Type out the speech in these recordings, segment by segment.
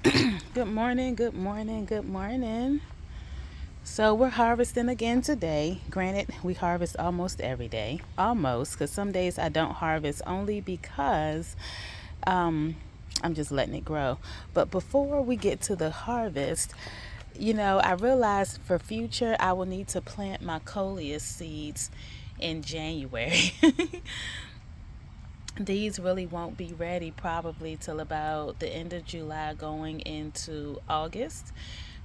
Good morning, good morning, good morning. So we're harvesting again today. Granted, we harvest almost every day. Almost, because some days I don't harvest only because um, I'm just letting it grow. But before we get to the harvest, I realized for future I will need to plant my coleus seeds in January. These really won't be ready probably till about the end of July going into August.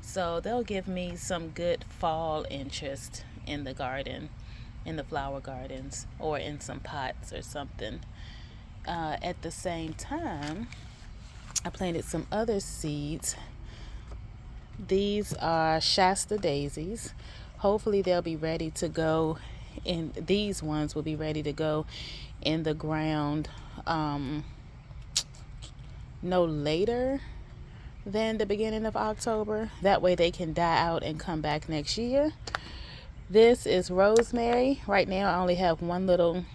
So they'll give me some good fall interest in the garden, in the flower gardens, or in some pots or something. At the same time, I planted some other seeds. These are Shasta daisies. Hopefully, they'll be ready to go. And these ones will be ready to go in the ground no later than the beginning of October. That way they can die out and come back next year. This is rosemary. Right now I only have one little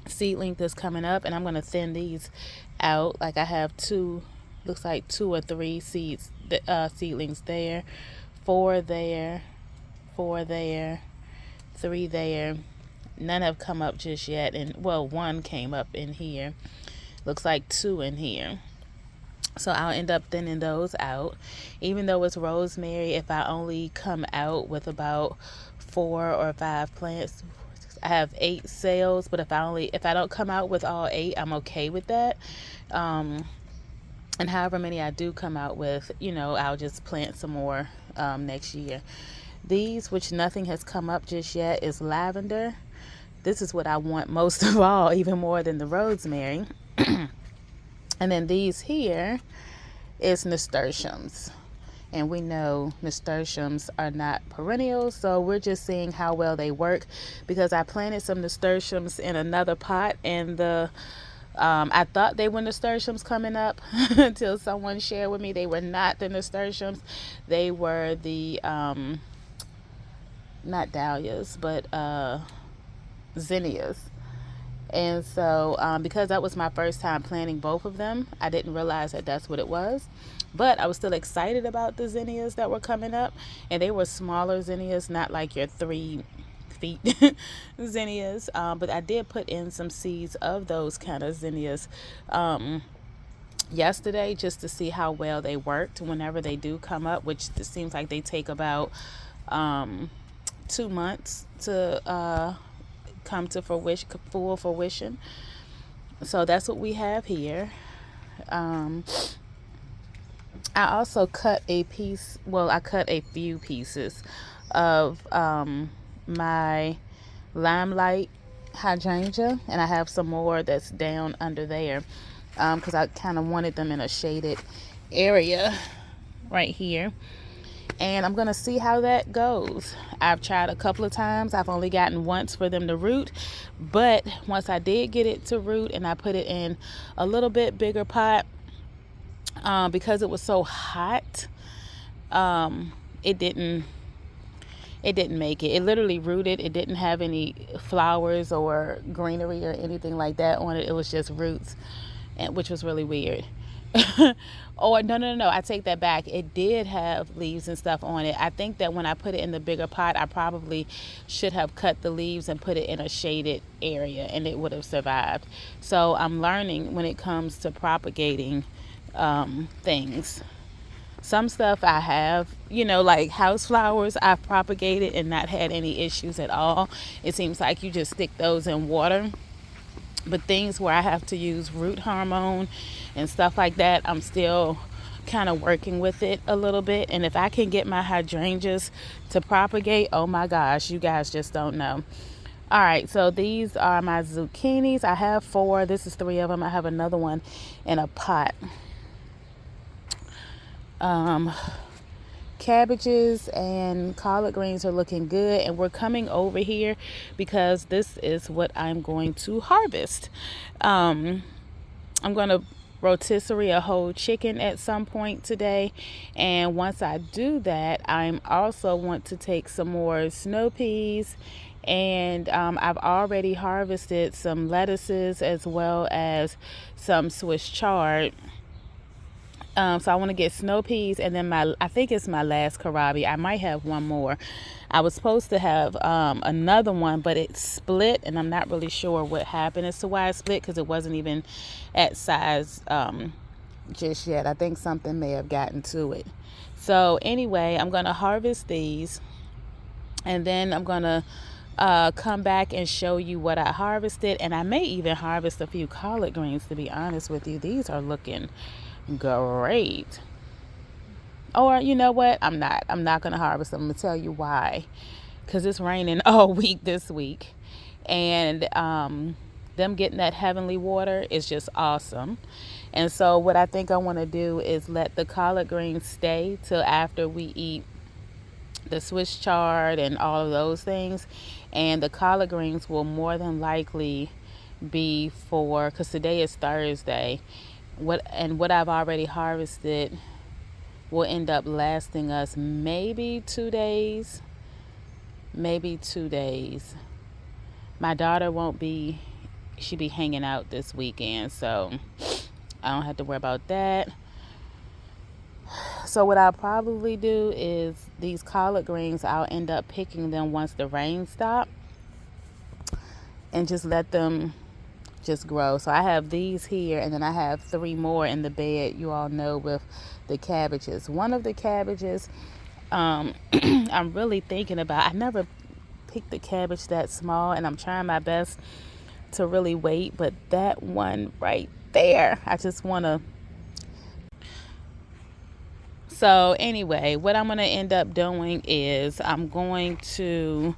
seedling that's coming up, and I'm going to thin these out. Like I have looks like two or three seedlings there, four there, four there, three there. None have come up just yet, and well, one came up in here. Looks like two in here. So I'll end up thinning those out. Even though it's rosemary, if I only come out with about 4 or 5 plants, I have 8 cells. But if I don't come out with all 8, I'm okay with that. And however many I do come out with, I'll just plant some more next year. These, which nothing has come up just yet, is lavender. This is what I want most of all, even more than the rosemary. And then these here is nasturtiums. And we know nasturtiums are not perennials, so we're just seeing how well they work, because I planted some nasturtiums in another pot, and I thought they were nasturtiums coming up until someone shared with me they were not the nasturtiums. They were the not dahlias, but zinnias. And so because that was my first time planting both of them, I didn't realize that that's what it was. But I was still excited about the zinnias that were coming up. And they were smaller zinnias, not like your 3 feet zinnias. But I did put in some seeds of those kind of zinnias yesterday, just to see how well they worked whenever they do come up, which it seems like they take about 2 months to come to full fruition. So that's what we have here. I also cut a piece, well, I cut a few pieces of my limelight hydrangea, and I have some more that's down under there because I kind of wanted them in a shaded area right here. And I'm going to see how that goes. I've tried a couple of times. I've only gotten once for them to root. But once I did get it to root and I put it in a little bit bigger pot, because it was so hot, it didn't make it. It literally rooted. It didn't have any flowers or greenery or anything like that on it. It was just roots, which was really weird. Or no, I take that back. It did have leaves and stuff on it. I think that when I put it in the bigger pot, I probably should have cut the leaves and put it in a shaded area, and it would have survived. So I'm learning when it comes to propagating things. Some stuff I have, like house flowers, I've propagated and not had any issues at all. It seems like you just stick those in water. But things where I have to use root hormone and stuff like that, I'm still kind of working with it a little bit. And if I can get my hydrangeas to propagate, oh my gosh, you guys just don't know. All right, so these are my zucchinis. I have 4. This is 3 of them. I have another one in a pot. Cabbages and collard greens are looking good, and we're coming over here because this is what I'm going to harvest. I'm going to rotisserie a whole chicken at some point today, and once I do that, I'm also want to take some more snow peas, and I've already harvested some lettuces as well as some Swiss chard. So I want to get snow peas, and then I think it's my last kohlrabi. I might have one more. I was supposed to have another one, but it split, and I'm not really sure what happened as to why it split, because it wasn't even at size just yet. I think something may have gotten to it. So anyway, I'm going to harvest these, and then I'm going to come back and show you what I harvested. And I may even harvest a few collard greens, to be honest with you. These are looking great. Or you know what, I'm not gonna harvest them. I'm gonna tell you why. Because it's raining all week this week, and them getting that heavenly water is just awesome. And so what I think I want to do is let the collard greens stay till after we eat the Swiss chard and all of those things. And the collard greens will more than likely be for, because today is Thursday, what I've already harvested will end up lasting us maybe 2 days. My daughter won't be, she'll be hanging out this weekend, so I don't have to worry about that. So what I'll probably do is these collard greens, I'll end up picking them once the rain stops and just let them just grow. So I have these here, and then I have 3 more in the bed, you all know, with the cabbages. One of the cabbages I'm really thinking about. I never picked the cabbage that small, and I'm trying my best to really wait, but that one right there, I just want to. So anyway, what I'm going to end up doing is I'm going to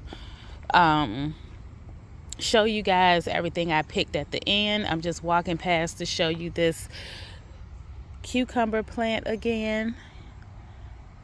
show you guys everything I picked at the end. I'm just walking past to show you this cucumber plant again.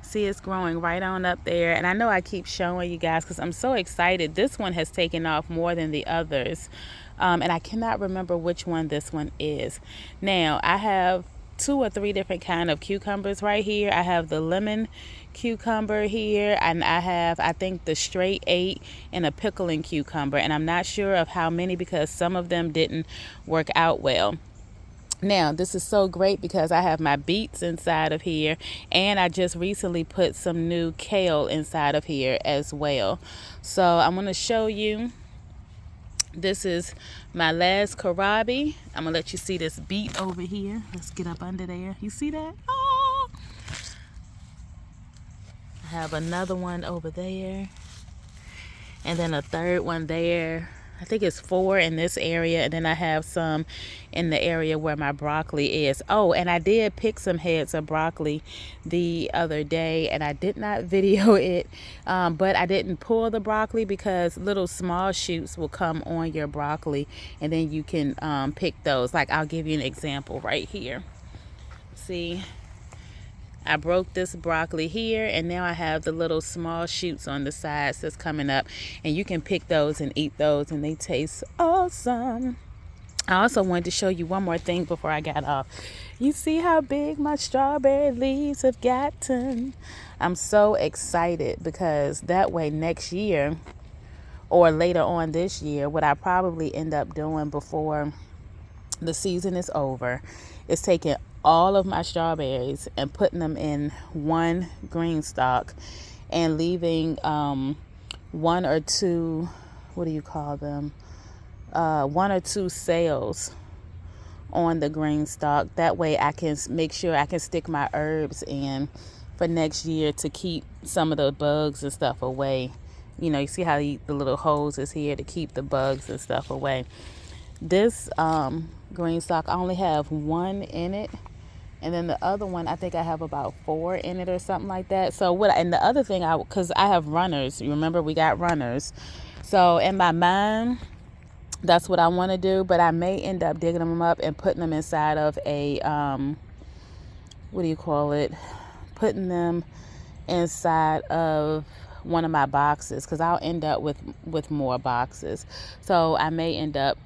See, it's growing right on up there, and I know I keep showing you guys because I'm so excited. This one has taken off more than the others, and I cannot remember which one this one is. Now I have 2 or 3 different kind of cucumbers right here. I have the lemon cucumber here, and I have, I think, the straight 8 and a pickling cucumber, and I'm not sure of how many because some of them didn't work out well. Now this is so great because I have my beets inside of here, and I just recently put some new kale inside of here as well. So I'm going to show you. This is my last kohlrabi. I'm gonna let you see this beet over here. Let's get up under there. You see that? Oh! I have another one over there, and then a third one there. I think it's 4 in this area, and then I have some in the area where my broccoli is. Oh, and I did pick some heads of broccoli the other day, and I did not video it, but I didn't pull the broccoli because little small shoots will come on your broccoli, and then you can pick those. Like, I'll give you an example right here. See, I broke this broccoli here, and now I have the little small shoots on the sides that's coming up, and you can pick those and eat those, and they taste awesome. I also wanted to show you one more thing before I got off. You see how big my strawberry leaves have gotten? I'm so excited because that way next year or later on this year, what I probably end up doing before the season is over is taking all of my strawberries and putting them in one green stalk and leaving 1 or 2, what do you call them, 1 or 2 cells on the green stalk. That way I can make sure I can stick my herbs in for next year to keep some of the bugs and stuff away. You know, you see how the little holes is here to keep the bugs and stuff away. This green stalk, I only have 1 in it, and then the other one, I think I have about 4 in it or something like that. So what, and the other thing, because I have runners, you remember we got runners. So in my mind, that's what I want to do, but I may end up digging them up and putting them inside of a, what do you call it? Putting them inside of one of my boxes, because I'll end up with more boxes. So I may end up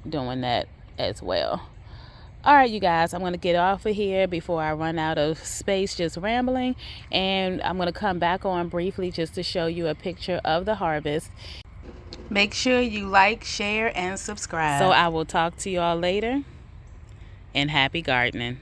doing that as well. All right, you guys, I'm going to get off of here before I run out of space just rambling, and I'm going to come back on briefly just to show you a picture of the harvest. Make sure you like, share, and subscribe. So I will talk to you all later, and happy gardening.